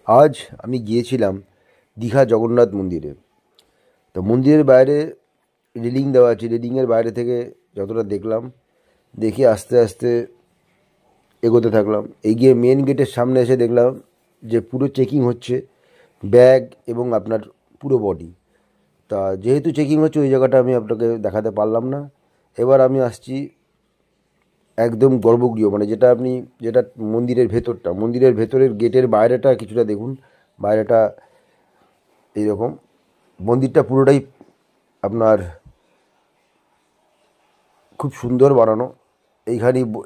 আজ আমি গিয়েছিলাম দীঘা জগন্নাথ মন্দিরে। তো মন্দিরের বাইরে রেলিং দেওয়া আছে, রেলিংয়ের বাইরে থেকে যতটা দেখলাম, দেখে আস্তে আস্তে এগোতে থাকলাম। এগিয়ে মেন গেটের সামনে এসে দেখলাম যে পুরো চেকিং হচ্ছে, ব্যাগ এবং আপনার পুরো বডি। তা যেহেতু চেকিং হচ্ছে ওই জায়গাটা আমি আপনাকে দেখাতে পারলাম না। এবার আমি আসছি একদম গর্ভগৃহ, মানে যেটা মন্দিরের ভেতরটা, মন্দিরের ভেতরের গেটের বাইরেটা কিছুটা দেখুন। বাইরেটা এইরকম। মন্দিরটা পুরোটাই আপনার খুব সুন্দর বানানো।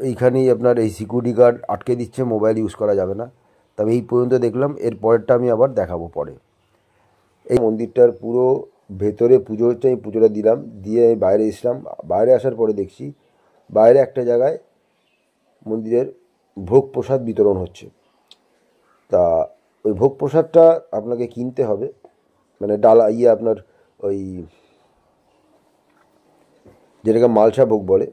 এইখানেই আপনার এই সিকিউরিটি গার্ড আটকে দিচ্ছে, মোবাইল ইউজ করা যাবে না। তবে এই পর্যন্ত দেখলাম, এর পরেরটা আমি আবার দেখাবো পরে। এই মন্দিরটার পুরো ভেতরে পুজো হচ্ছে, আমি পুজোটা দিলাম, দিয়ে আমি বাইরে এসলাম। বাইরে আসার পরে দেখছি বাইরে একটা জায়গায় মন্দিরের ভোগ প্রসাদ বিতরণ হচ্ছে। তা ওই ভোগ প্রসাদটা আপনাকে কিনতে হবে, মানে ডালা আপনার ওই যেটাকে মালসা ভোগ বলে।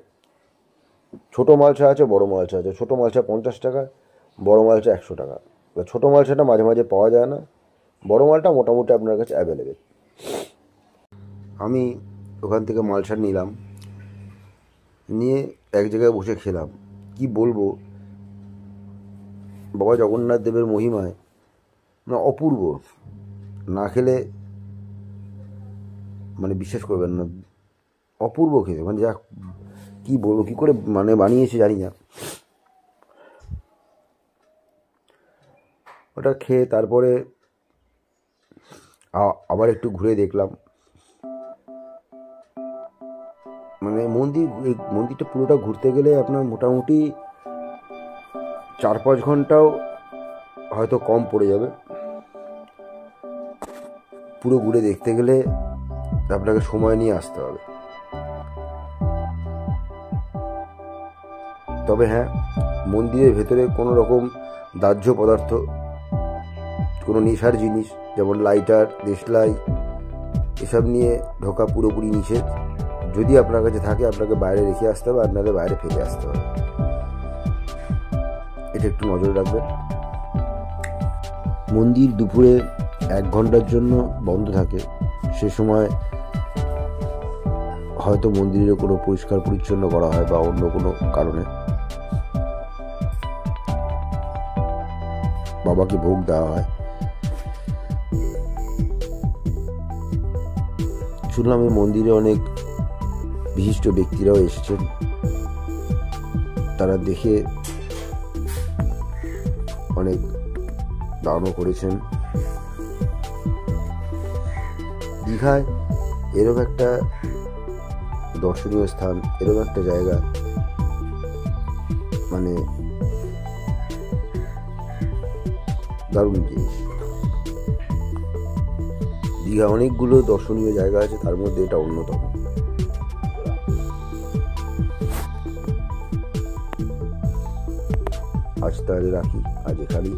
ছোটো মালসা আছে, বড় মালসা আছে। ছোটো মালসা 50 টাকা, বড় মালসা 100 টাকা। এবার ছোটো মালসাটা মাঝে মাঝে পাওয়া যায় না, বড় মালটা মোটামুটি আপনার কাছে অ্যাভেলেবেল। আমি ওখান থেকে মালসা নিলাম, নিয়ে এক জায়গায় বসে খেলাম। কি বলবো, বাবা জগন্নাথ দেবের মহিমায় না অপূর্ব। না খেলে মানে বিশ্বাস করবেন না, অপূর্ব খেতে। মানে যা কী বলবো, কী করে মানে বানিয়েছে জানি না। ওটা খেয়ে তারপরে আবার একটু ঘুরে দেখলাম। মানে এই মন্দিরটা পুরোটা ঘুরতে গেলে আপনার মোটামুটি 4-5 ঘন্টাও হয়তো কম পড়ে যাবে। পুরো ঘুরে দেখতে গেলে আপনাকে সময় নিয়ে আসতে হবে। তবে হ্যাঁ, মন্দিরের ভেতরে কোনো রকম দাহ্য পদার্থ, কোনো নেশার জিনিস যেমন লাইটার, দেশলাই এসব নিয়ে ঢোকা পুরোপুরি নিষেধ। যদি আপনার কাছে থাকে আপনাকে বাইরে রেখে আসতে হবে, আর নাহলে বাইরে ফেলে আসতে হবে। এটা একটু নজরে রাখবেন। মন্দির দুপুরে 1 ঘন্টার জন্য বন্ধ থাকে। সে সময় হয়তো মন্দিরের কোনো পরিষ্কার পরিচ্ছন্ন করা হয় বা অন্য কোনো কারণে বাবাকে ভোগ দেওয়া হয়। শুনলাম এই মন্দিরে অনেক বিশিষ্ট ব্যক্তিরাও এসেছেন, তারা দেখে অনেক দানও করেছেন। দীঘায় এরকম একটা দর্শনীয় স্থান, এরকম একটা জায়গা, মানে দারুণ জিনিস। দীঘা অনেকগুলো দর্শনীয় জায়গা আছে, তার মধ্যে এটা অন্যতম। আজ তাহলে রাখি, আজ এখানেই।